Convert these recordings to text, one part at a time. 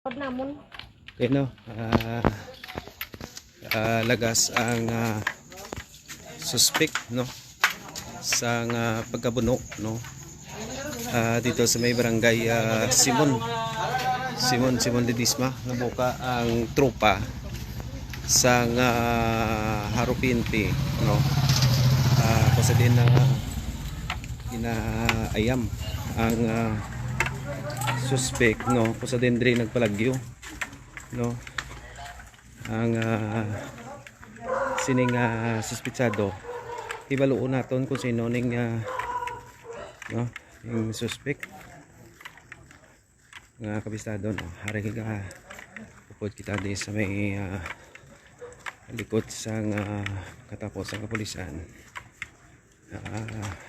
Okay, no? Lagas ang suspect, no, sa pagkabuno, no, dito sa may barangay Simon Ledesma. Nabuka ang tropa sa Harupinti, no, kasi din na inaayam ang suspect, no, kusa din diri nagpalagyo, no, ang sining suspitsado. Ibaluon naton kung sino ning no, yung suspect nga kabistado, no. Hari ka upod kita di sa may likod sa katapos sa kapulisan,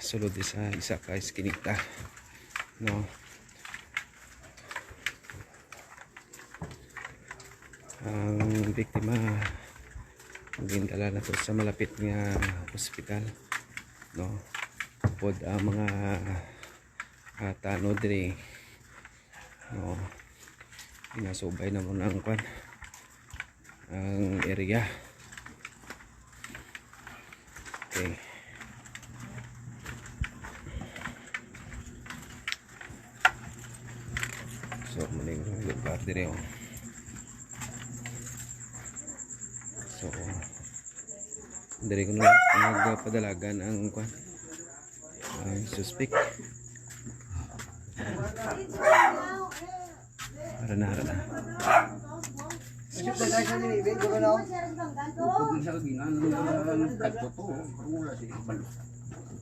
sulod di sa isa ka iskinita, no. Ang biktima gindala na to sa malapit nga hospital, no, pod ang mga tanod diri, no, inasubay na mo ang kwan ang area. Okay, so muling lugar diri, oh. So, dari ko nagpadalagan ang kwan, ang suspect. Hara na.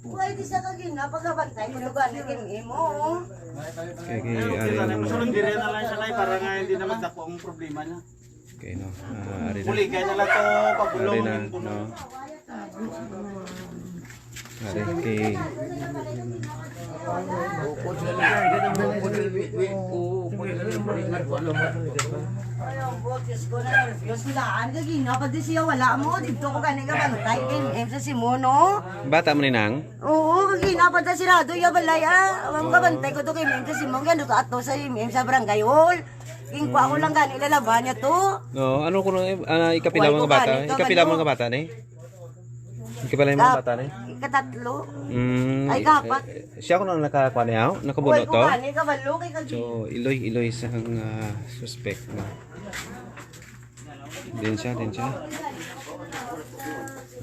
Pwede sa kagina pagkabantay mo lugar na kinimo. Sunod dire na lang siya para nga hindi na magdako ang problema niya. Okay, no. Ari na. Muli kaya na lang to pagulong Ari na, ng puno. no. Ari kay Ayong botes ko na refuse ko daan kagina pati siya wala mo dito ko kani ka bantay kin sa Simono. bata mo ninang. Oo, kagina pa ta sirado ya balay ang kabantay ko to kay Mem sa Simon gando to ato sa Mem sa barangay hall. King ko lang gani lalaban niya to. No, ano ko ikapila mga bata? Ikapila mga bata ni? Ikapila mga bata ni? Ikatatlo. Ay kapat. Siya ko nang nakakuha niya, nakabuno to. Ko kani kabalo kay kagina. So iloy sang suspect, no. Din siya.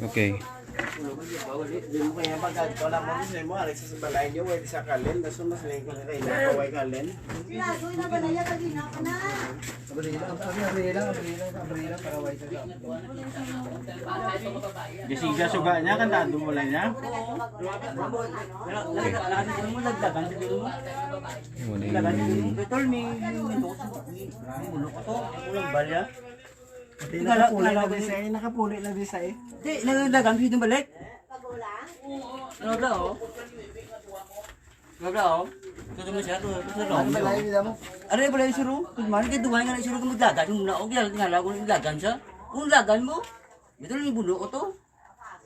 Okay. Kaya pagkat wala mo mo Alex sa balay niyo way sa kalen daso mas lengko na kay kaway kalen. Sirado na balay kagina ka na. Gisiga suga niya kan tado mo lang niya. Betul mi nakapuli na di sa eh. Di, nagdagan dito balik. Pagulang. Ano daw? Ano daw? Tuto mo siya, tuto mo. Ano yung balay suru? Kung kaya dumahin nga na suru kung magdagan yung naog yan, tingala kung nagdagan siya. Kung dagan mo, ito lang yung bulo ko to.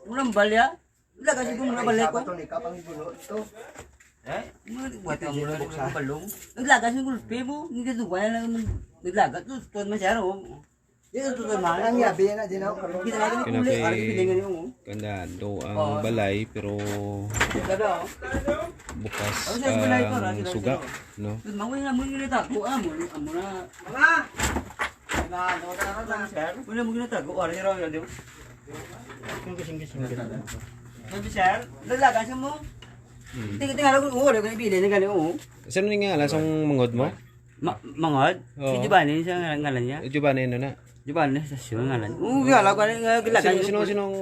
Walang balya. Dagan siya kung balik ko. Eh, buat ang mula ng balong. Naglagan siya gulpe mo, hindi dumahin lang naglagan. Tuto mo siya, no? Dito tuto mo. Ang yabi na din ako. Kita lagi ng kulay, ari pilingan yung Kanda do ang balay pero Kada. bukas Ang suga, no. Mawin na mo yung tago, amo na. Wala mo ginatago, ari raw yan, di ba? Sabi sir, lalagan siya mo. Tingala ko, wala ko ibili na gani, oo. Sino nga alasong mangod mo? Mangod? Si Giovanni siya ngalan niya. Giovanni no na. Giovanni sa siya ngalan. Oo, gala ko lalagan. Sinong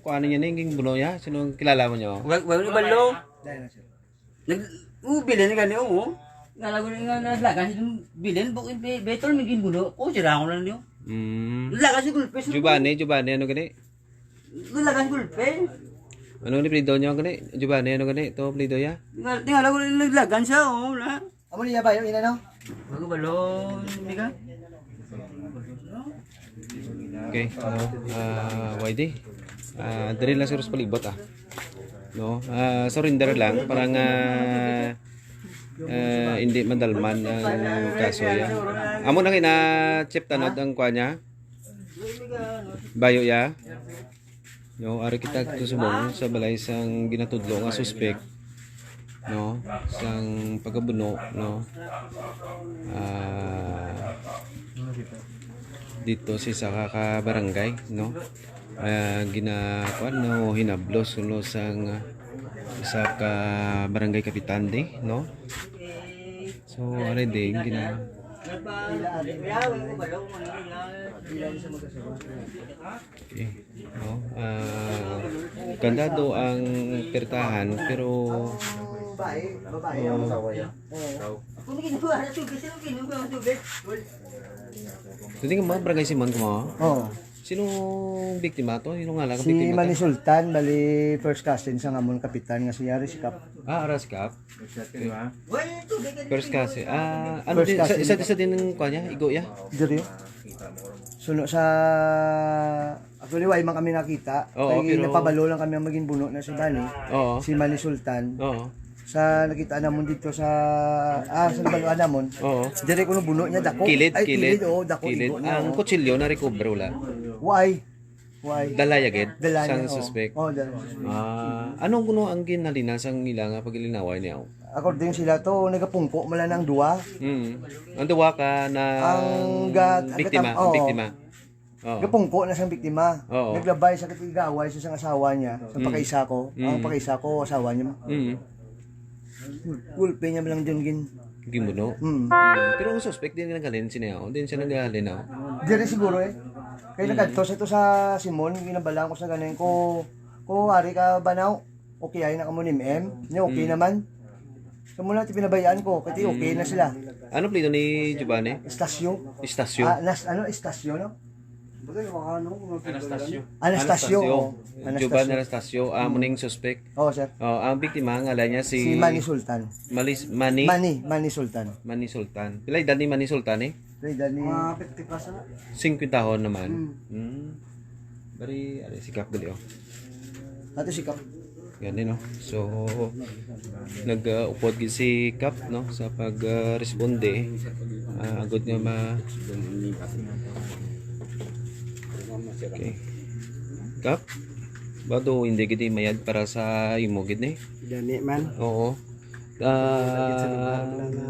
kuano niya ning buno niya? Sinong kilala mo niyo? Wala ni ballo. Bilin na gani, oo. Gala ko nga lalagan siya bilin, bukin betol may ginbuno. Oo, sira ko lang niyo. Lalagan siya gulpe. Giovanni ano gani? Lalagan siya gulpe. Ano ni plido niya gani? Giovanni ano gani? To plido ya? Tingala ko lalagan siya, oo, wala. Amo niya ba yung ina no? Bago ballo, hindi ka? Okay, YD. Dali lang siguro sa palibot, no. Surrender lang parang hindi madalman ang kaso ya. Amo na kina chip tanod ang kwa niya. Bayo ya. No, ari kita tusubong sa balay sang ginatudlo nga suspect. No, sang pagkabuno, no. Dito si sa ka barangay, no. Ginakuan no hinablos no sang isa ka barangay kapitan di, no. So ari din gina okay, no. Kandado ang pertahan pero Kung kinuha na tubig, sino kinuha ng tubig? hindi ka mga barangay Simon mo. Oo. Sino biktima to? Sino nga lang Si biktima Manny to? Sultan, bali first cousin sa ngamon kapitan nga si Yari Sikap. Aras Kap. Wala tubig. First kasi. Ano First din, kasi isa din ng kanya, igo ya. Diri. Suno sa actually why man kami nakita. Oo, Kaya pero- napabalo lang kami ang maging buno na si Manny. Oo. Si Manny Sultan. Oo. Sa nakita namon dito sa sa nabaluan namon. Oo. Diri ko no buno niya dako. Kilid, Ay, kilid. oo, dako. Kilid. igo niya, Ang oo. kutsilyo na recover wala. Why? Why? Dalaya gid Dala sang niya, oo. suspect. Oo, dala. Anong kuno ang ginhalina sang ila nga paglinaway niya? According sila to nagapungko mala ng duwa. Ang duwa ka na biktima, oo. biktima. Oo. Gapungko na siyang biktima. Oo. Naglabay sa katigaway sa asawa niya, sa pakaisa ko. Ang pakaisa ko, asawa niya. Gulpe niya lang din gin. Gimuno. Pero ang suspect din nanggalin siya. Din siya nanggalin na. Diri siguro eh. Kaya nagkadto sa ito sa Simon, ginabalaan ko sa ganin ko, hari ka banaw, okay ay na kamo ni M. Niya okay naman. So muna ti pinabayaan ko, kasi okay na sila. Ano plito ni Giovanni? Estasyo. Istasyon. Estasyo, no? Anastasio. Anastasyo. oo. Giovanni Anastasio. Muning suspect. Oo, sir. Ang biktima, ngala niya Si Manny Sultan. Manny Sultan. Manny Sultan. Pila edad ni Manny Sultan eh? Reda ni... 50 plus na. 50 taon naman. Bari, sikap gali oh. Ato si Kap. Ganun no. So nag-upod gid si Kap no sa pag-responde. Agad nga Okay. Kap, bado hindi gid mayad para sa imo gid ni. Gani man. Oo.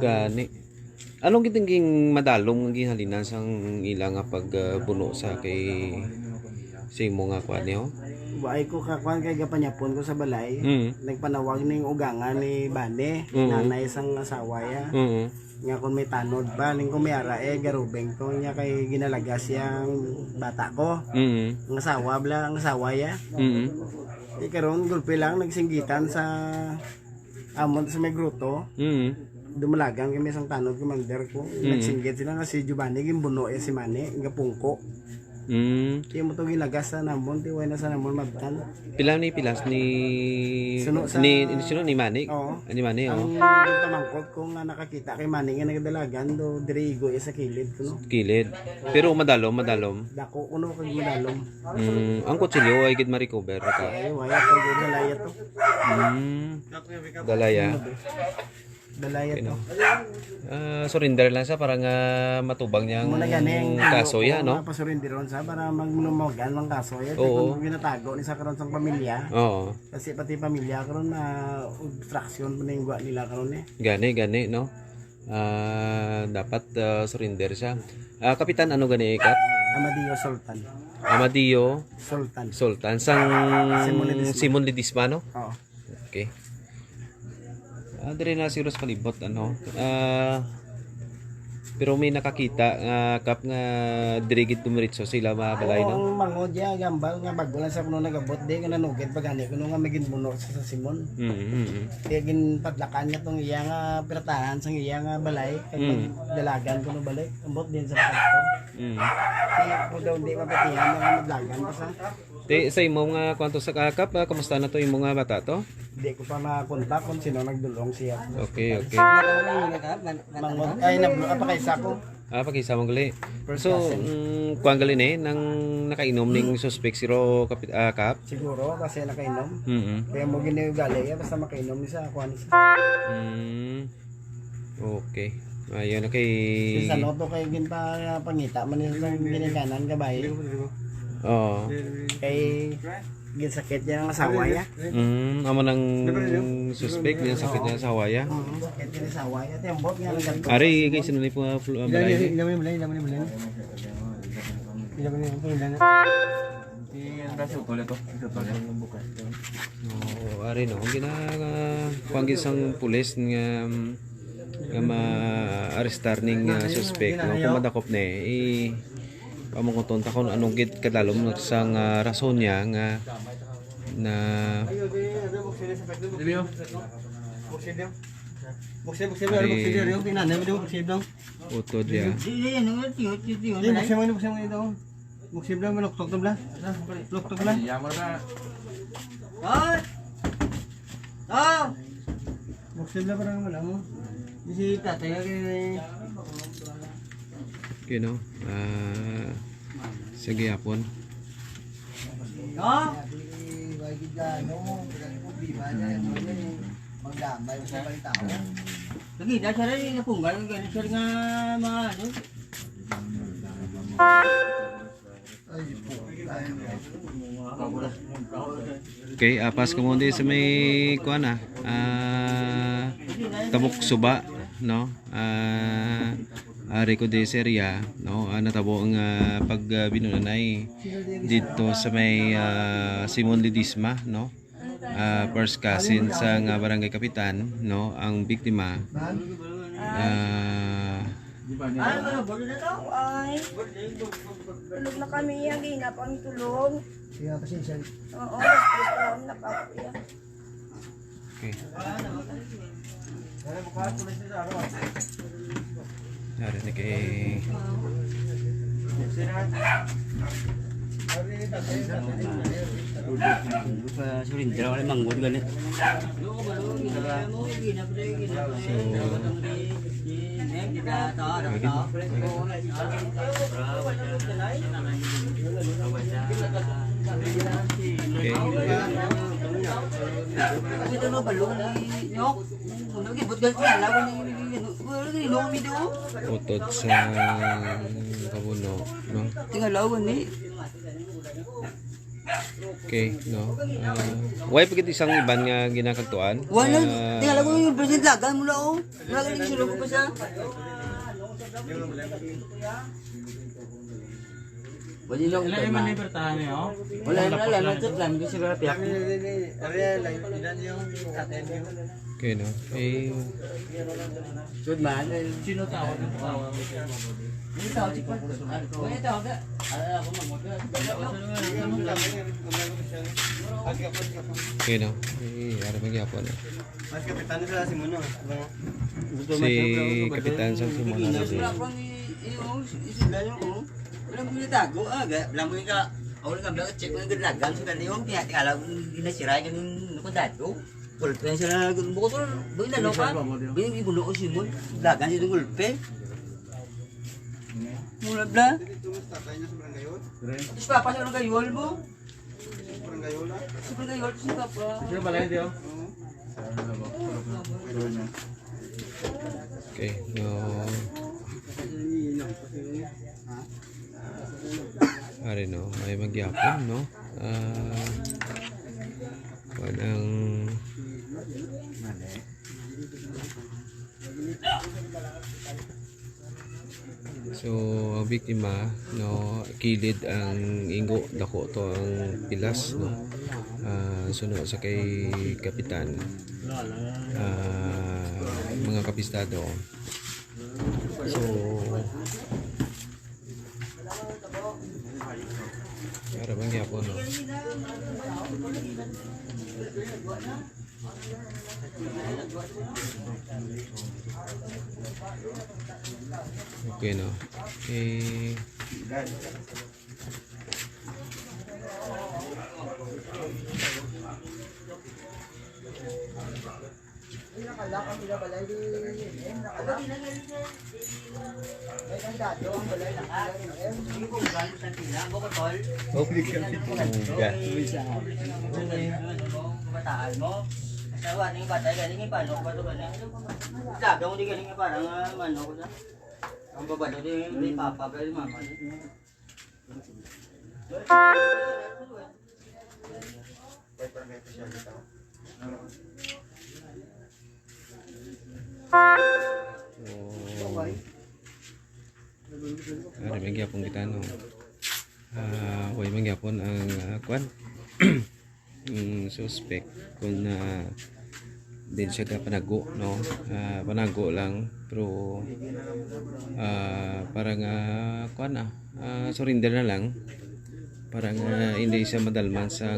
Gani. Anong gitingking madalong nga ginhalinan sang ilang nga pagbuno sa kay sa imo nga kwan niyo? Buhay ko kakuan kay gapanyapon ko sa balay. Nagpanawag ning ugangan ni Bane, nanay sang asawa ya. Nga kung may tanod ba, ning kumiyara garubeng ko niya kay ginalagas yang bata ko. Ang asawa bla, ang asawa ya. Karon gulpe lang nagsinggitan sa amon sa may gruto. Dumalagang kami sang tanod commander ko. Nagsinggit sila nga si Giovanni gimbuno si Mane, gapungko. Kaya mo to gilagas sa namon, tiway na sa namon mabtan. Pilas ni Suno sa- sino ni Manny? Oo. Ni Manny oh. Ang pamangkot ko nga nakakita kay Manny nga nagdalagan do dirigo sa kilid ko no. Kilid. Pero madalom. Dako kuno kag madalom. Ang kutsilyo ay gid ma-recover ka. Ay waya to dalaya to. Dalaya. Dalaya to. Surrender lang siya para nga matubang niyang Muna ganing kaso ya no. Pasurindiron sa para maglumogan ng kaso ya. Oo. Kung ginatago ni sa karon sang pamilya. Oo. Kasi pati pamilya karon na obstruction paningwa nila karon eh. Gani no. Dapat surrender siya. Kapitan ano gani Kat? Amadio Sultan. Amadio Sultan. sang Simon Ledesma. Simon Ledesma no. Oo. Okay. Dire na siguro sa palibot ano. Pero may nakakita kap nga dirigit dumiritso sila mabalay no. Ang mangod ya gambal nga bago lang sa kuno nagabot di nga nanugid pagani kuno nga magin buno sa Simon. Kaya ginpadlakan niya tong iya nga piratahan sang iya nga balay kay dalagan kuno balik ambot din sa pagto. Kaya ko daw di mapatihan nga maglagan pa sa. Sa imo nga kwanto sa kakap, kamusta na to yung mga bata to? Di ko pa makontak kung sino nagdulong siya. Okay. Mangod ay nablo apa kay sako. Pakisa mong gali. So, kuang gali ni nang nakainom ning suspect siro kap. Siguro kasi nakainom. Mm. Kaya mo gini ugali ya basta makainom ni sa kuan siya. Okay. Ayun na kay... Sa loto kay ginpa pangita man yung ginikanan kabay. Oo. Kay ginsakit niya ang asawa niya. Amo ng suspect niya sakit niya sa hawaya. Sakit niya ang asawa niya. Tembok niya lang ganito. Ari kay sinunay po balay. Ilaman mo lang. Oo, ari no. Panggil sang pulis nga ma-arrestar ning suspect no kung madakop ni pamungkuton ta kung anong gid kadalom sang rason niya nga na utod ya. Okay no. Sige hapon. Lagi dah cara ni napunggal kan cara nga mga ano. Okay, pas kemudian sa may kuan tabok suba no. Ari ko de serya no natabo ang pagbinunanay dito sa may Simon Ledesma no. First cousin sa barangay kapitan no ang biktima Ay, tulog na kami yan, ginap ang tulog. Kaya pasensya. Oo, stress na ako yan. okay. Dari ni kay Sa surindra wala manggod ganit. okay. Ito no balong ni nyok. Ano gibot gal ko lawan ni wala ni no mi do. Utod sa kabuno no. Tingala lawan ni. Okay no. Why pagit isang iban nga ginakagtuan? Wala tingala ko yung president lagan mo na oh. Wala ni sila ko pa siya. Wala lang ito man. Wala na ito lang di sila piyak. Okay no. Eh Good man. Sino tawag ng tawag? Hindi tawag si Pat. Wala tawag da. Ako mamod. okay no. Eh ara magyapon. Mas kapitan sila si Muno. Si Kapitan San Simon na si Wala ko ni yung isila yung wala mo nitago wala mo ka awal ka bla check mo galagan sa kaniyong tingala ginasira ganin ko dato pulpen sila buko to boy na no pa boy ibulo ko simon lagan si gulpe mula bla terus papa sa gayol mo sa gayol si papa sino balay dio okay no. Ari no, may magyapon no. Walang so ang biktima no kilid ang ingo dako to ang pilas no. Sunod sa kay kapitan mga kapistado so para bang yapon no. Okay no. Okay. Sawa ning patay galing ipano ko ba to galing. Dagang di galing parang mano ko sa. Ang babado di papa ba di mama. Ada magyapon kita no. Way magyapon ang kwan. Suspect kung din siya ka panago no. Panago lang pero parang kwan surrender na lang. Parang hindi siya madalman sa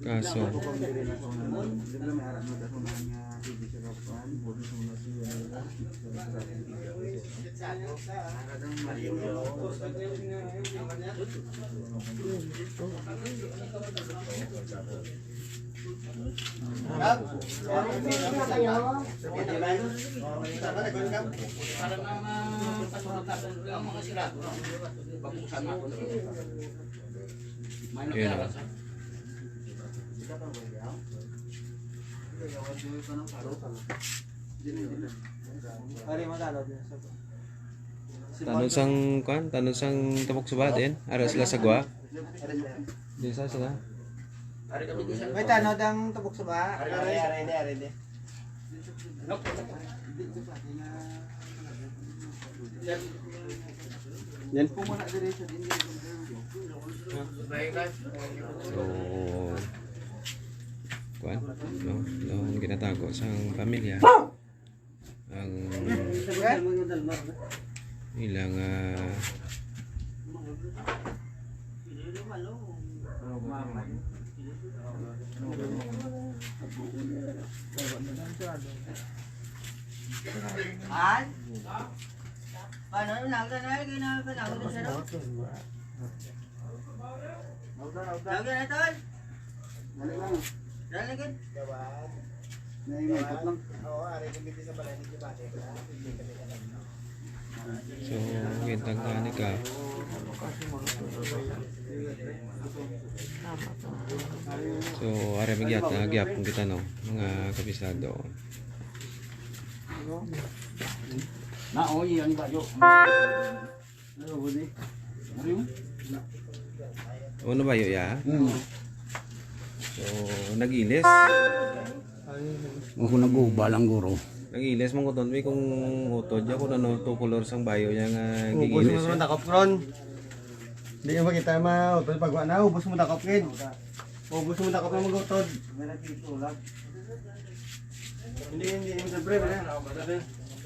kaso. Yun o. Tanong sang kwan, tanong sang tapok suba din. Ara sila sagwa. Di sa sila. May tanod ang tubok sa ba? Arede. Yan po muna dire sa din. So kwan, no, ginatago sa pamilya. Ang ilang Paano naga na ginapanawag sa daw? Naga na tol. Dali gid. so gintang gani ka. So ara magyapon kita no mga kabisado. Na oy ang bayo. Ano ba yun ya? So nagilis. Ako naguba lang guro. Nagilis mong kuton may kung utod ya kung ano to color sang bayo niya nga Ubus gigilis. mo naman takap ron. Hindi mo kita mautod pagwa na, ubus mo takap kid. Ubus mo takap na magutod. Hindi sabre ba?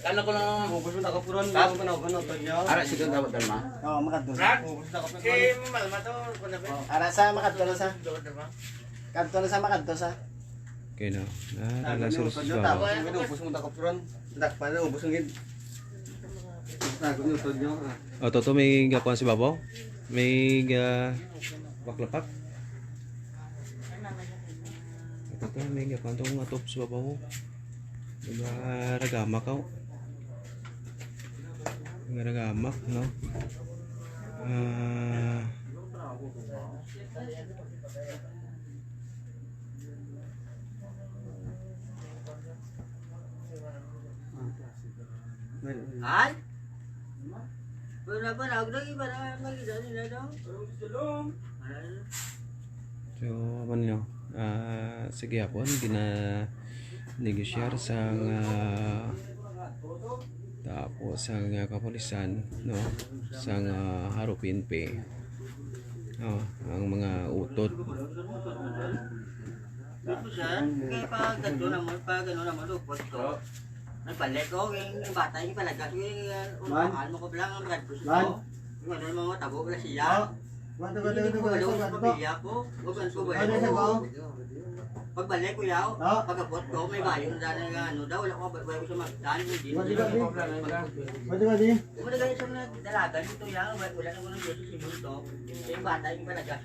Kala ko lang Ubus mo takap ron, bago ka na utod niyo. ara sido dapat dalma. Oo, makadto. Ubus takap na ron. Ara sa makadto na sa. Kadto na sa makadto sa. Okay no. Naglasur sa Ubus mo takap ron. Dakpa na ubus ng gid. Tago niyo utod niyo. O toto may gakuan si babaw. May baklapak. Toto may gakuan tong matop sa babaw. Diba ragamak ako. Ragamak no. Ay. Wala pa na lagi para magida nila daw. So ano nyo, sige hapon gina-negosyar sang tapos sang kapulisan no sang harupin pe ang mga utod. Dito siya, kaya pa gano'n naman lupot ko. Nagbalik ko, yung bata yung palagas, yung unahan mo ko lang ang gadpus ko. Yung ano mga tabo pala siya. Hindi ko malawin sa pamilya ko. Huwag ko balik ko. Pagbalik ko yaw, pagkapot ko, may bayo na dahil ano daw, wala ko bayo ko sa magdaan. Hindi ko Kung ganyan sa mga dalagan dito yaw, wala na ko ng Diyos sa mundo. Yung bata yung palagas,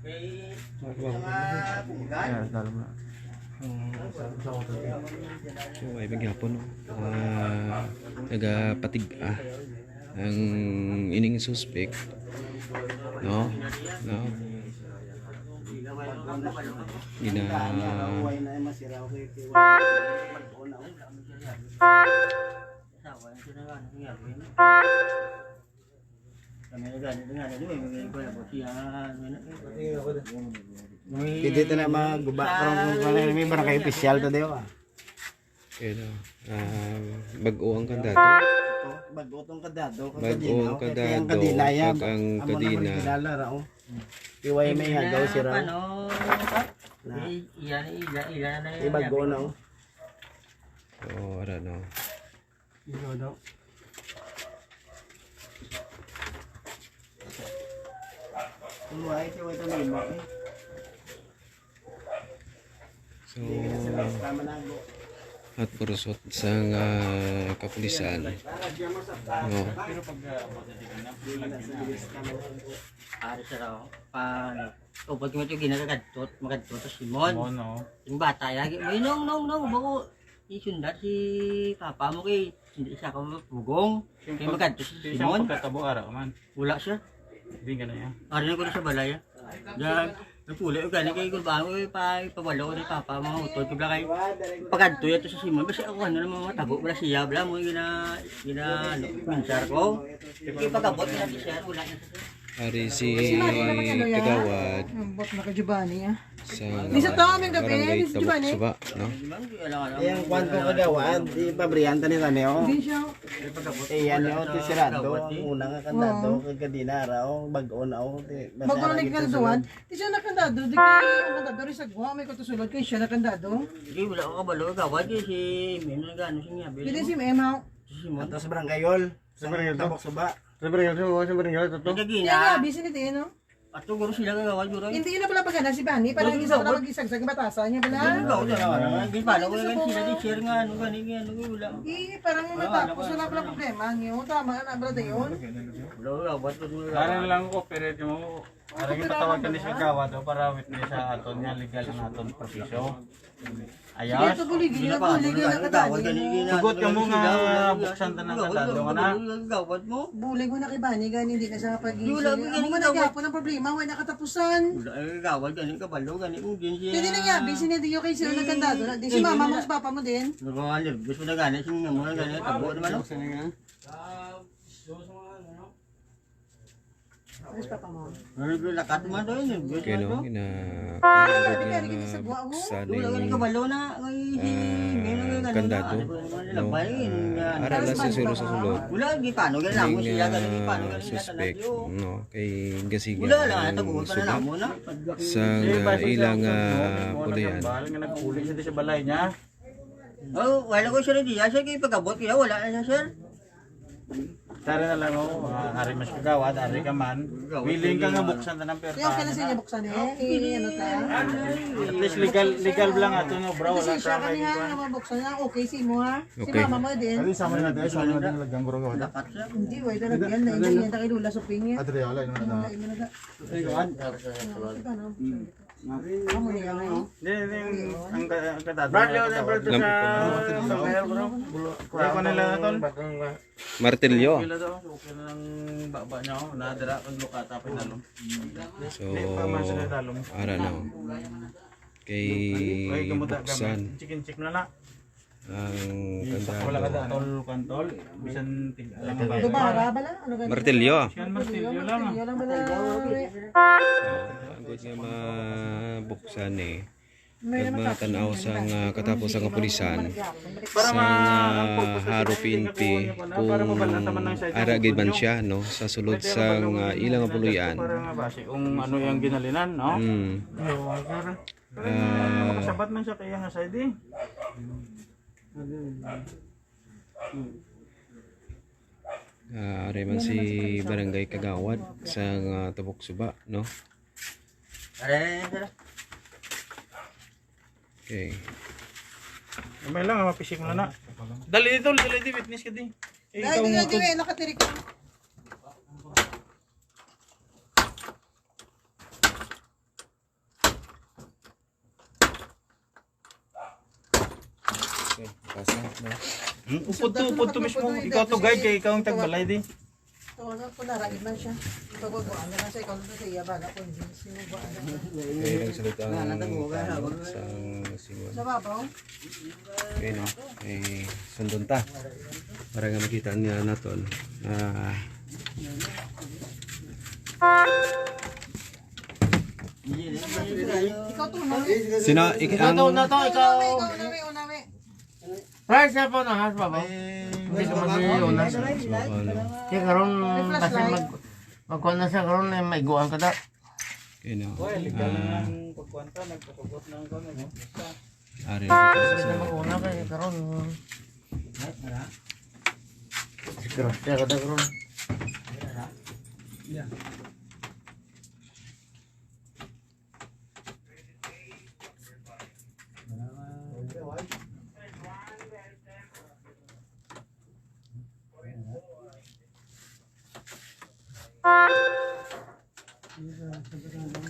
may mga pugan. So ay maghapon no. Nagapatig ang ining suspect no Gina Uway na masira ko kay bagko na. Hindi ito na maguba karong may barangay official to dayo. kaya bag-o ang kandado. Bago tong kadado kag Bag-o ang kadina. kadado Ang kadina ya. kag ang Amo kadina. naman kilala ra oh. Iway may hagaw sira. Ibago na oh. Oo, ara no. Ibago daw. Uway ti way to limo eh. So, Tama na go. at purusot sa kapulisan. No. Ari sa raw. Upag mo ito ginagagadtot, magadtot sa Simon. Yung bata, lagi mo, nong, bago isundat si papa mo kay hindi siya ka mapugong. Kaya magadtot si Simon. Wala siya. Ari na ko na sa balay. Diyan, napuli ko gani kay kulbang ko pabalo ni papa mga utod ko bla kay pagadto ito sa Simon kasi ako ano naman matabo bla siya bla mo gina minsar ko. Kay pagabot na di siya wala na siya. Ari si Kagawad Bot na ka Giovanni ah. sa Di sa tao aming gabi, barangay di sa Giovanni. Tabok-Suba, no? Yang kwan ko kagawad, di pabriyanta ni Taneo. Hindi siya. Eh yan yo ti sirado, ang unang kandado kag kadina raw, bag-o na oh. Magkulik ka duwan. Di siya nakandado. Di kay ang kandado rin sa guha. May kutusulod kay siya nakandado. Hindi wala ko kabalo gawad si Memo gano siya Pili niya. si Mema. Si Simon. Ato sa barangayol, sa barangay Tabok-Suba. Kaya nga, busy nito eh, no? At guro sila gawad guro. Hindi na pala pagana si Bani. Parang isa pala mag-isagsag yung batasan niya pala. Hindi pa lang sila di share nga ano gani wala. Eh, parang matapos wala pala problema. Ngayon, tama na, brada yun. Wala gawad ko Ano lang ko, pero mo, parang ipatawag ka ni sa gawa daw para witness sa aton nga legal ang aton proviso. Sige, Ayos. ito buligin na nakatali. Sugot ka mo nga buksan ta ng kandado nga na. Gawad mo. Bulig mo na kay Bani, gani hindi na siya pag-isip. Wala, Ako mo nagyapo ng problema, wala nakatapusan. Wala gawad gani kabalo gani kung din siya. Hindi na nga, busy na di yung kay sila nagkandado. Di si mama mo, si papa mo din. Nagawalir, gusto na gani siya mo gani tabo naman. Ano si papa mo? Lakat mo daw yun. Kaya no, Wala gani kabalo na kandado. No. Ara na sa siro sa sulod. Wala gi paano gani lang mo siya gani paano gani Suspect, no, kay gasiga wala lang taguan pa na suba mo na. sa ilang pulayan. Bahal nga nagkulik siya sa balay niya. Oh, wala ko siya diya siya kay pagabot kaya wala na siya sir. Tara na lang ako, ari mas kagawad, ari ka man. Willing ka nga buksan ta ng Kaya perta. okay na sa inyo buksan eh. Ano ta? At least legal lang ato no bro, wala Kasi siya ka kami kay nga mabuksan na. Okay si mo ha. Si Okay. mama mo din. sama na tayo, sama na lagyan guro ka. Lakat siya. Hindi, wala talagyan na. Hindi yan tayo lula sa pinya. Adriala ino na. Amo niya ngayon. Ang kadado. Bradley na bradley sa mayor bro. Kaya ko nila aton. Martilyo. Kila daw, okay na ng baba niya oh, nadara ang lukata pa dalom. So, Pa man sila dalom. ara na. Kay Ay kamuta buksan gamit. Chicken chip na na. ang Wala ka kandado. kantol, bisan tig alam ba. Dubara bala? Ano ganun? Martilyo. Yan martilyo lang. Martilyo lang bala. Ang nga mabuksan eh. May Kag matanaw sa katapos ang kapulisan Para sa haro PNP kung ara gid man siya no sa sulod sa ilang puluyan. Para nga base kung ano yung ginalinan, no? Makasabat man siya kaya nga side eh. Ari man si Barangay Kagawad sa Tabok-Suba no. Are Okay. May lang mapisik mo na. Dali dito, witness ka din. Eh, Ay, ikaw di mo nga, di nga, nakatirik ka. Okay, pasa no. upod to mismo. Ikaw to guide kay ikaw ang tagbalay di. So, kung narain man siya, pagwagwaan na lang siya, ikaw na sa iya, baga kung hindi sinugwaan na. Kaya nagsalita ang isang Simon. Sa babaw? Okay, no? Sundon ta. Para nga makita niya naton. Ikaw to, no? Sino? Ang... Ikaw, unami. Price na po na has baba. Hindi ka mag-iunas. Kaya karon kasi magkuhan na siya karon may guwan ka da. Okay, no? Pagkwanta, nagpapagot ng kami. Ari. Kasi mag-una kaya karon. Siguro siya ka da karon.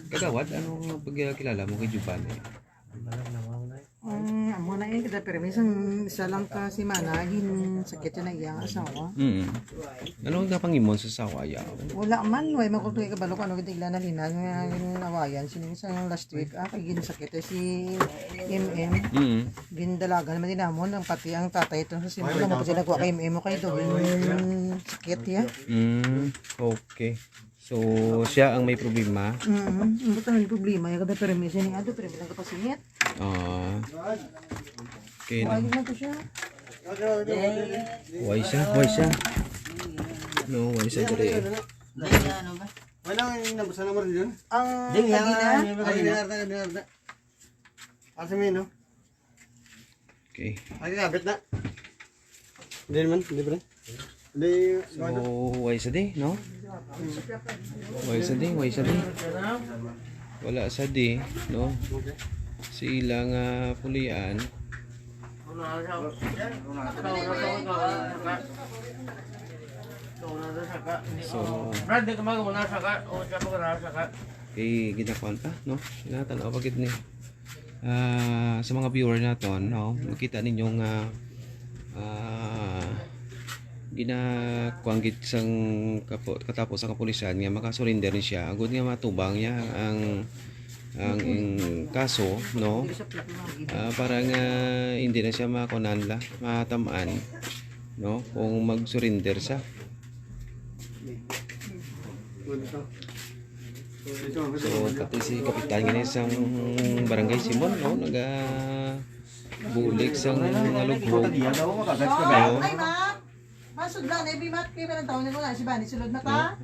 Kagawad, ano pagkilala mo kay Juban? Amo na yun, kita pero minsan isa lang ka si Managin, sakit yun na iyang asawa. Ano nga pangimon sa sawaya? Wala man, way makultuloy ka balo kung ano kita na linan nga ginawayan. Sino isang last week, kay ginsakit si MM. Gindalagan naman din namon, ang pati ang tatay ito sa simula mo kasi nagwa kay MM mo kay doon sakit ya. Okay. So, siya ang may problema. Buto na problema, yung kada permission ni Ado, pero bilang kapasingit. Okay. Wag na to siya. Why siya? No, why siya dire? Wala nang nabasa naman rin yun. Ang kagina, Asa mo yun, no? Okay. Ay, kabit na. Hindi naman, hindi ba? Hindi, So, why siya di, no? Why siya di? Wala sa di, no? Sila nga pulian. So, Brad, di ka mag-una saka o siya mag-una saka. ginakuan pa, no? Sinatanaw pagit ni sa mga viewer naton, no? Makita ninyong ginakuanggit sang katapos sa kapulisan nga makasurinder ni siya. Agud nga matubang niya ang kaso, no? Para nga hindi na siya makunanla, matamaan, no? Kung mag-surrender siya. So, pati si Kapitan nga isang barangay Simon, no? Bulik sang mga lughog. No? Ay ma! Masud lang, every month kayo ng taon nila si Bani, sulod na ta?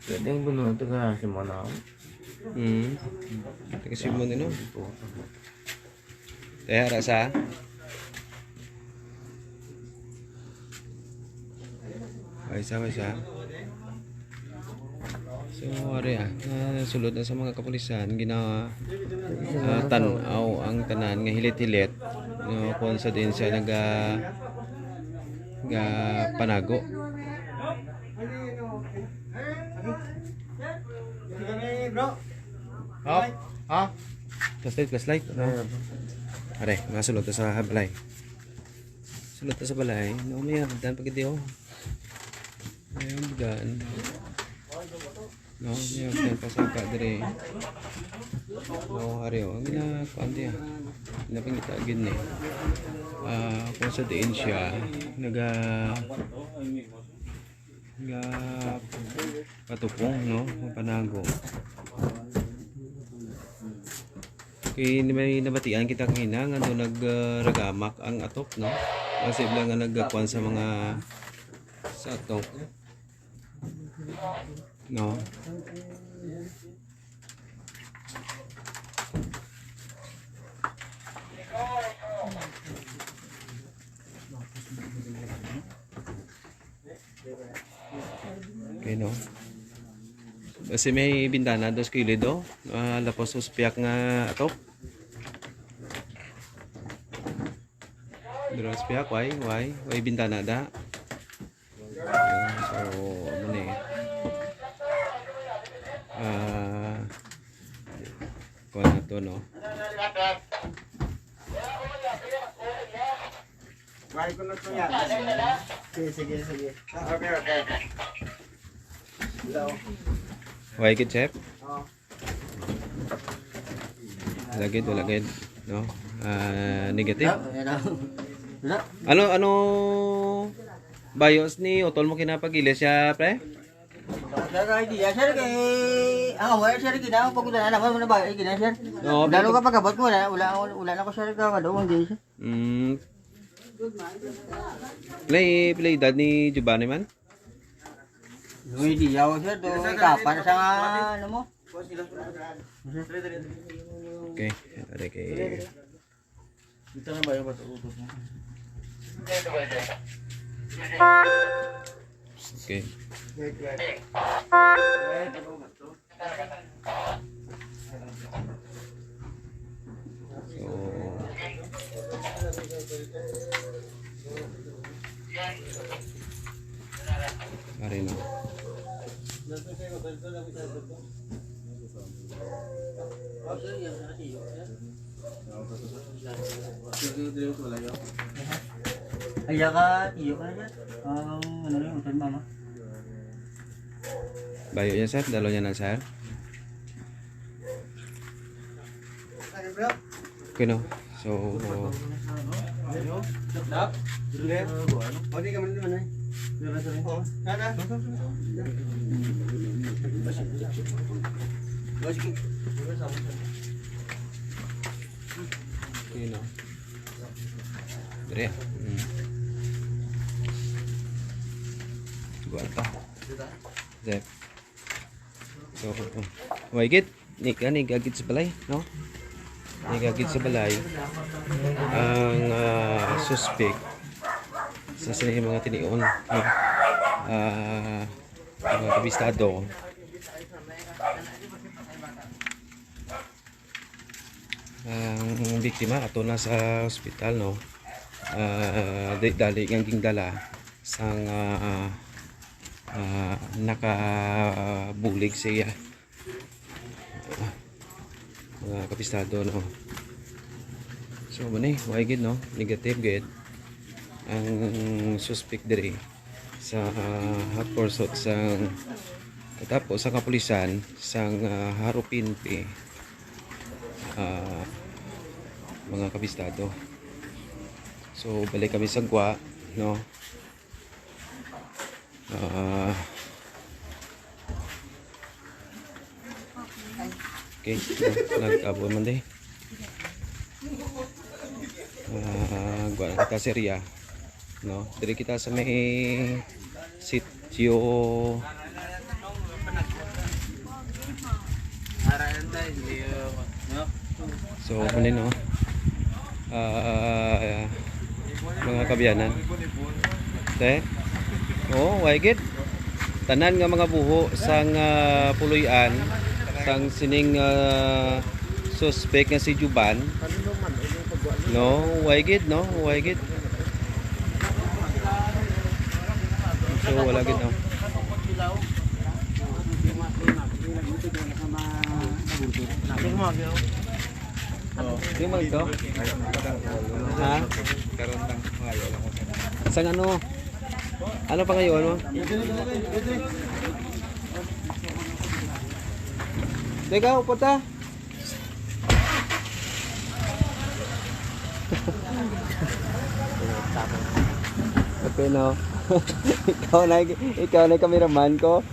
Pwede yung bunod ito ka si Mona. Teka Simon no? Kaya rasa? Ay sa. So, ari sulod na sa mga kapulisan, ginawa tanaw ang tanan nga hilit-hilit, no, kung sa din siya panago. Flashlight. Are, masulod ta sa balay. Sulod ta sa balay. No, may hagdan pag ito. May hagdan. No, may hagdan pa sa kadre. No, are ang ginakuan diya. Napangita agad ni. Kung sa diin siya, patupong, no, panago. Kaya may nabatian kita kanina nga no nagragamak ang atok, no? Kasi bigla nga nagkuan sa mga sa atok. No. Okay, no. Kasi may bintana dos kilido, lapos uspiak nga atok. Duro uspiak, why bintana da. So, ano ni? no. Bahay ko na ito yan. Sige. Okay. Why gid chef? Oo. Wala gid, no. Negative. Wala. Ano bios ni utol mo kinapagili siya, pre? Daga idea sir kay ang wala sir gina pag ulan naman mo na ba gina sir. No, Lalo ka pagabot mo wala na ko sir ka doon din sir. Play dad ni Giovanni man? Yung idea ko sir do kapan sa ano mo. Okay, ada kay Dito na ba yung patututos mo? okay. Mari no. Aya ka iyo ka sir. Ano yung utan mama. Bayo niya sir, dalo niya na sir. Okay no. So okay no. Dire. Guarda. Zep. So, wait, nigagit sa balay, no? Nigagit sa balay ang suspect sa sila mga tinion, no? Mga kabistado. Ang biktima ato na sa ospital, no? Dali ang gingdala sang nakabulig siya mga kapistado, no. So mani why gid no negative gid ang suspect diri sa hot pursuit sang katapos sa kapulisan sang Harupinpi mga kabistado. So balik kami sa gwa, no. Okay, nag-abo man di. Gwa kita serya, no. Diri kita sa may sitio so kunin no. Mga kabiyanan. Te. Oh, why gid? Tanan nga mga buho sang puluyan sang sining suspect nga si Juban. No, why gid no? Why gid? So wala gid no. Di mo ito? Ha? Karon lang ngayon lang ko. Sang ano? Ano pa ngayon mo? Teka, upota. Okay no. ikaw na cameraman ko.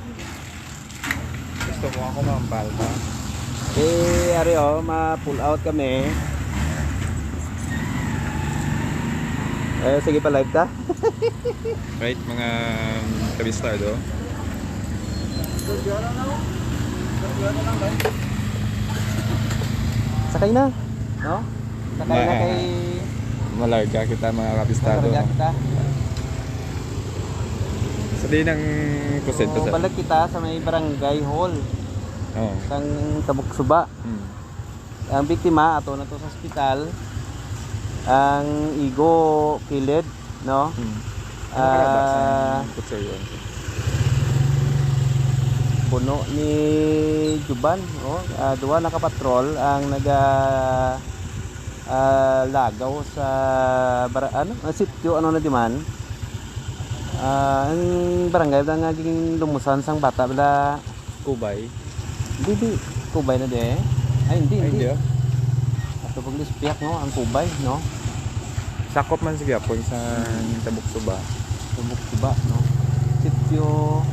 Gusto mo ako mambal ba? Ari ma-pull out kami. Sige pa live ta. Right, mga kabistado. Sakay na, no? Sakay na kay Malarga kita mga kabistado. Malarga kita. Sabi ng kusento So, sa. balik kita sa may barangay hall. Oo. Sang Tabuksuba. Ang biktima ato na to sa ospital. Ang igo kilid, no? puno ni Juban, oh. Duwa na kapatrol ang lagaw sa sitio ano na di man. Ang barangay na naging lumusan sang bata bala Kubay. di Kubay na di. Ay hindi. ah. Ato pag lispiak no ang Kubay no. Sakop man sige po sa Tabuk Suba. Tabuk Suba no. Sitio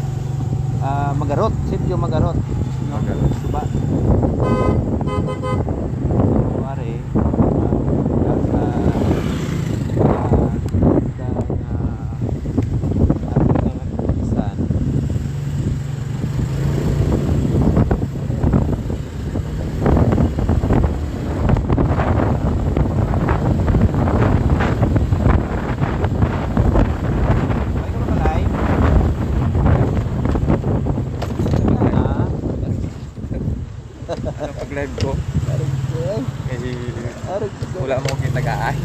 Magarot, sitio Magarot. No? Magarot. Suba. So, are Ano pag live ko? Wala mo kita gaay.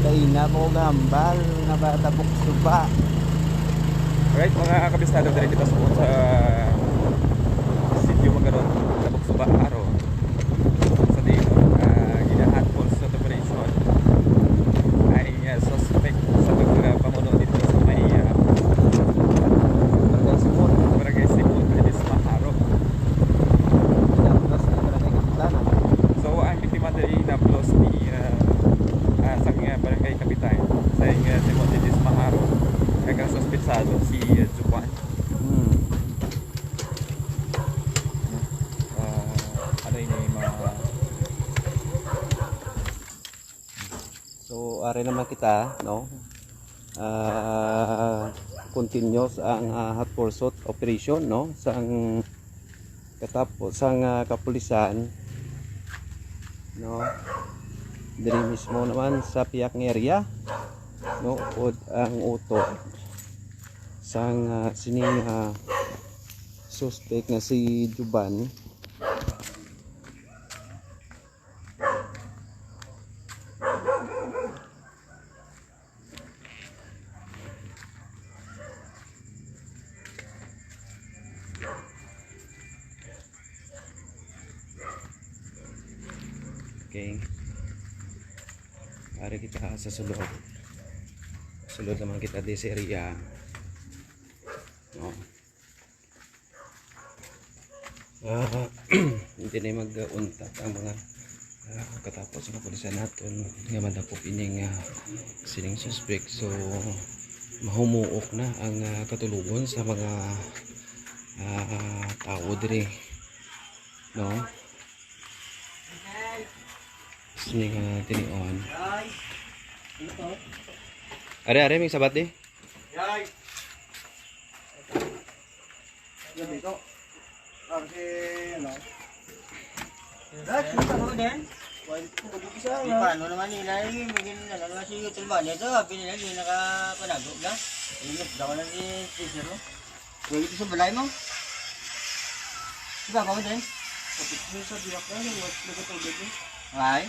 Kaina mo gambal na Tabuk Suba. Alright mga kabistado, dito kita sa sitio Magarot, Tabuk Suba araw. Sa dito, ginahan pulse operation ay suspect sa pagpamuno dito sa may Barangay Simon, Ledesma araw. So ang biktima dali na plus ni sa barangay kapitan sa Simon Ledesma araw. Kaya suspetsado si Juan. Ano yung mga... So are naman kita no. Continuous ang hot pursuit operation no sang katapos sang kapulisan no. Diri mismo naman sa piyak ng area no pod ang utok sang sining suspect nga si Juban. Okay. Ari kita sa sulod. Sulod naman kita di sa area. No. Hindi na mag-untat ang mga katapos sa kapulisan natin nga madakop ining sining suspect. So mahumuok na ang katulugon sa mga tao diri no. Sining tinion. Are may sabat di. Dito. Kasi ano? Paano naman nila yung maging nalang si Tulban ito, pinila yung nakapanago na. Ingat daw na si Cicero. Huwag ito sa balay mo. Diba ba mo din? Kapit mo sa biyak na, nagkatulog mo. Ay.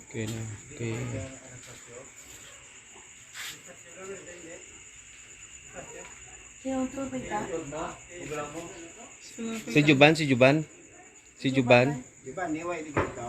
Okay na. Okay. Si Juban. Di ba, niway di dito.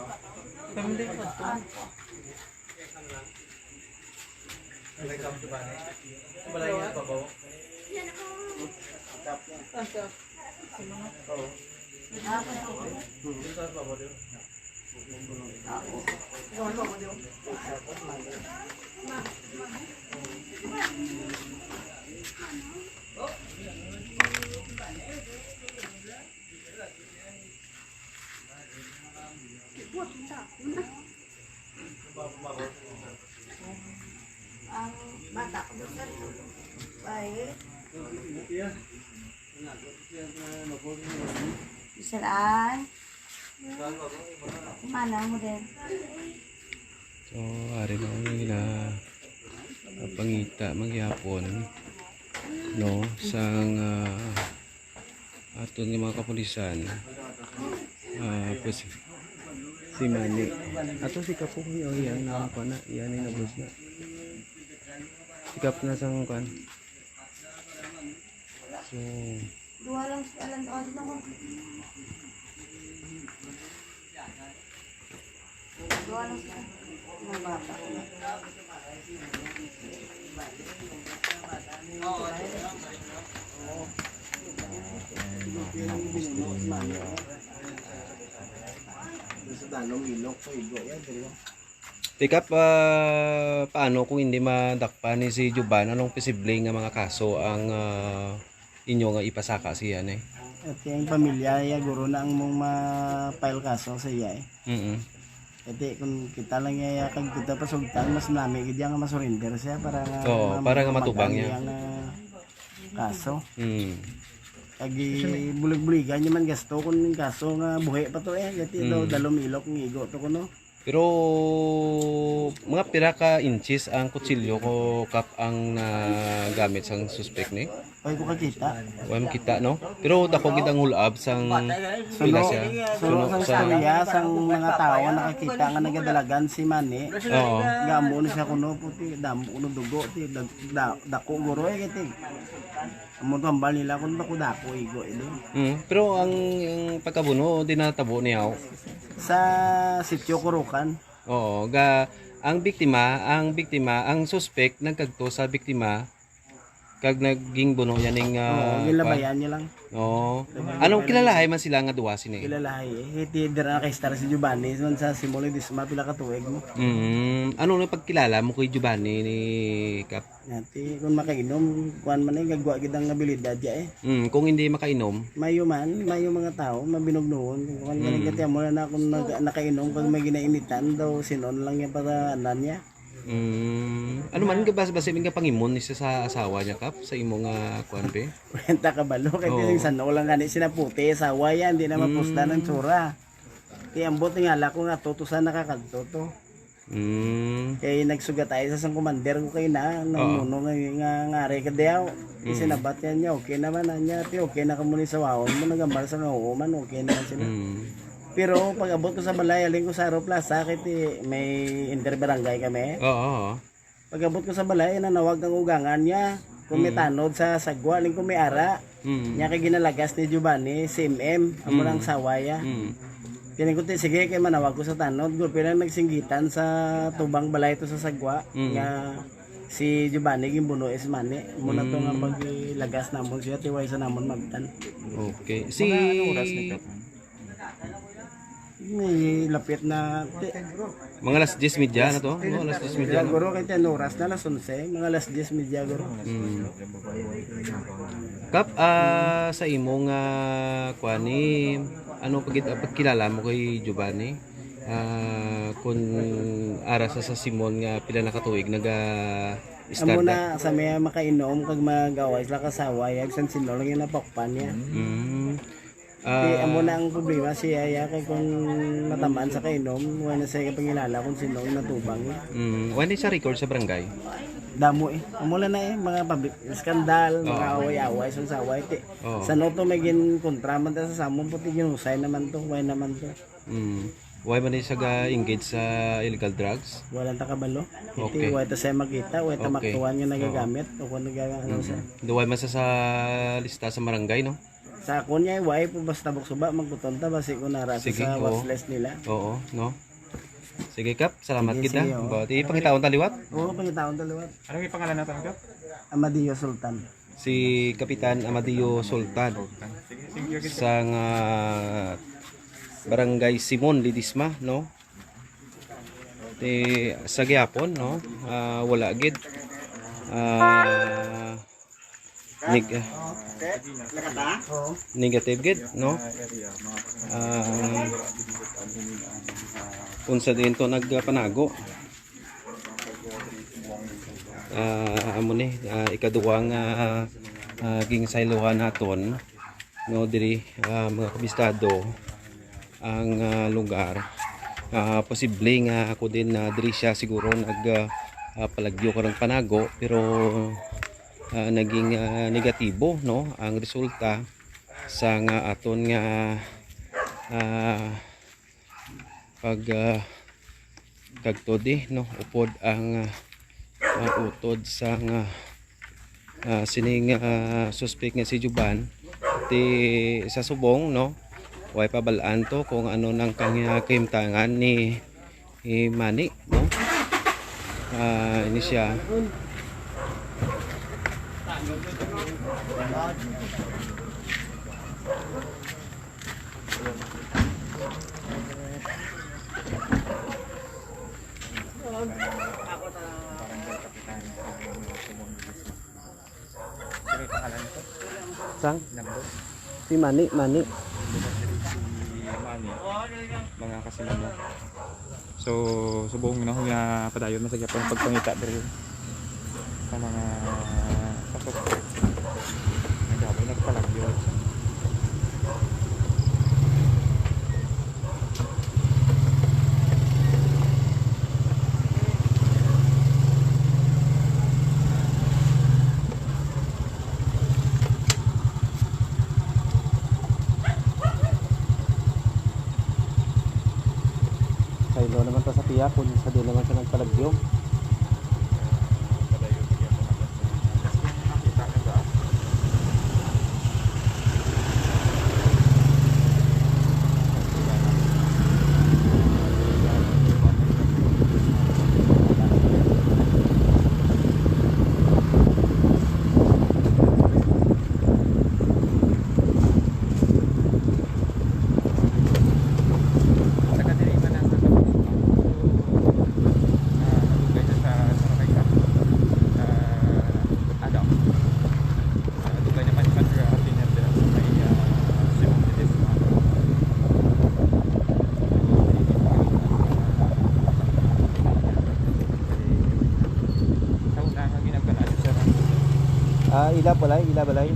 ang bata ko sa bahay. Isalaan. Mana mo din. So, ari na kami na pangita magyapon no sang aton nga mga kapulisan si Manny ato si Kapo ko yan na ako na yan ay nabus na si Kap na sang kan so Dua lang si Alan doon ako. Dua lang siya. Mga bata. Sa dalong ilok ko igo yan, dito. Tikap, paano kung hindi madakpa ni si Juban, anong posibleng nga mga kaso ang inyo nga ipasaka siya eh? At yung pamilya, ya, guro na ang mong ma-file kaso sa iya eh. Kasi kung kita lang ya, kag kita pasugtan, mas nami, kaya nga masurinder siya para nga, para nga matubang niya. Kaso. Kagi Hmm. bulig-buligan niya man gasto kung kaso nga buhay pa to eh. Kasi daw dalom ilok ng igo to ko no. Pero mga pira ka inches ang kutsilyo ko Kap ang nagamit sang suspect ni. Ay ko kakita. Wa makita no. Pero dako gid ang hulab sang pila siya. Suno sang storya sang mga tao nakakita nga nagadalagan si Manny. Oo. Gamo na siya kuno puti damo kuno dugo ti dako guro eh kiti. Amo tambal nila kun dako igo ini. Pero ang pagkabuno dinatabo niya. Sa sitio Kurukan. Oo, ang biktima, ang suspect nagkagto sa biktima kag naging buno yan ning Gilabayan niya lang. Oo. Anong kilalahay man sila nga duwa sini? Kilalahay eh. Hiti dira kay star si Giovanni man sa simula disma pila ka tuig mo. Ano na pagkilala mo kay Giovanni ni Kap? Nati kung makainom kuan man ay gagwa gid ang abilidad ya eh. Kung hindi makainom, Mayo mga tao mabinugnoon kung galing kati mo na kung nakainom kung may ginainitan daw sinon lang yan para anan niya. Ano man ka base min ka pangimon ni sa asawa niya Kap sa imo nga kuan be? Kwenta ka balo kay yung sano lang gani sinaputi asawa yan di na mapusta ng tsura. Kaya ambot nga ala ko nga tutusan nakakadto to. Kaya nagsugat tayo sa sang commander ko kay na namuno nga ngari ka daw. Isinabat yan niya okay naman niya okay na ka muna sa wawon mo nagambar sa nauman okay na sila. Pero pag abot ko sa balay, aling ko sa Aeroplaza, kiti may interbarangay kami. Oo. Pag abot ko sa balay, nanawag ang ugangan niya. Kung may tanod sa sagwa, aling ko may ara. Niya kay ginalagas ni Giovanni, si MM, amo lang sawaya. Kaya ko sige kay manawag ko sa tanod. Gulpi lang nagsinggitan sa tubang balay to sa sagwa. Nga si Giovanni gimbuno is Manny. Muna to nga paglagas namon siya, tiway sa namon magtan. Okay. Si oras ni Kap? May lapit na mga alas 10:30 na to, no? Alas 10:30. guro kay 10 oras na alas 11, mga alas 10:30 guro. Kap, sa imong kuani, ano pagkilala mo kay Giovanni? Kung ara sa Simon nga pila na katuig Amo na sa may makainom kag magaway sila kasawa yag san sinol lang yung napakpan niya. Amo na ang problema siya ya kay kung matamaan sa kainom wala siya pangilala kung sino natubang niya. Wala sa record sa barangay. Damo eh. Amo na mga public skandal, mga away-away sa away ti. Sa noto may gin kontra man ta sa samon puti ginusay naman to, why naman to. Why man siya engage sa illegal drugs? Wala ta kabalo. Okay. Wala ta siya makita, wala ta maktuan nga nagagamit o kung nagano siya. Duway man sa lista sa barangay, no? Sa ako niya, why po basta buksuba, magputunta basi ko narasa sa watchlist nila. Oo, no? Sige, Kap. Salamat Sige, kita. sige, oo. Ipangitaon taliwat? Oo, pangitaon dalawa. Ano yung pangalan natin, Kap? Amadio Sultan. Si Kapitan Amadio Sultan. Sige, Sang Barangay Simon Lidisma, no? Sa gyapon, no? Wala gid. Negative gid, no? Unsa din to nagpanago. amo ni ikaduwang ging saylohan naton no diri mga kabistado ang lugar. Posible nga ako din na diri siya siguro palagyo karang panago pero naging negatibo no ang resulta sa nga aton nga pag kagtodi no upod ang utod sa nga sining suspect nga si Juban ti sa subong no way pabalaan to kung ano nang kahimtangan ni Manny no ini siya sang si Manny si Manny mga kasinamo. So subong na nga padayon na sa Japon pagpangita diri sa mga kasuspect nagabay nagpalagyo. saylo naman to sa tiya kung sa doon naman siya nagpalagyo. Ila balay.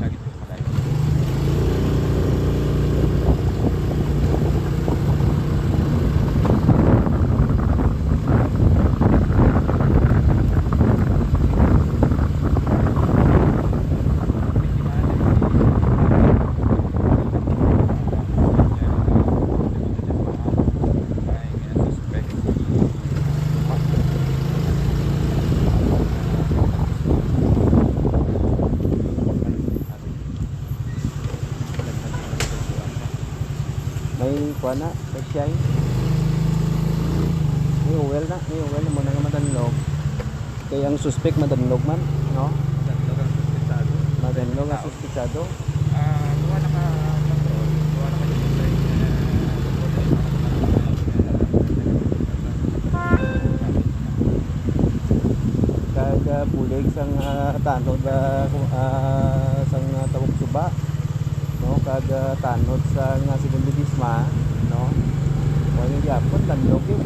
May kuha na, may siyay. May uwel na mo na nga madanlog. Kaya ang suspect madanlog man, no? Madanlog ang suspetsado. Duwa na ka control, duwa na ka demonstrate Kaga bulig sang tanod sang tawag suba. No kaga tanod sa nga segundo disma no wala gyapon danlog yun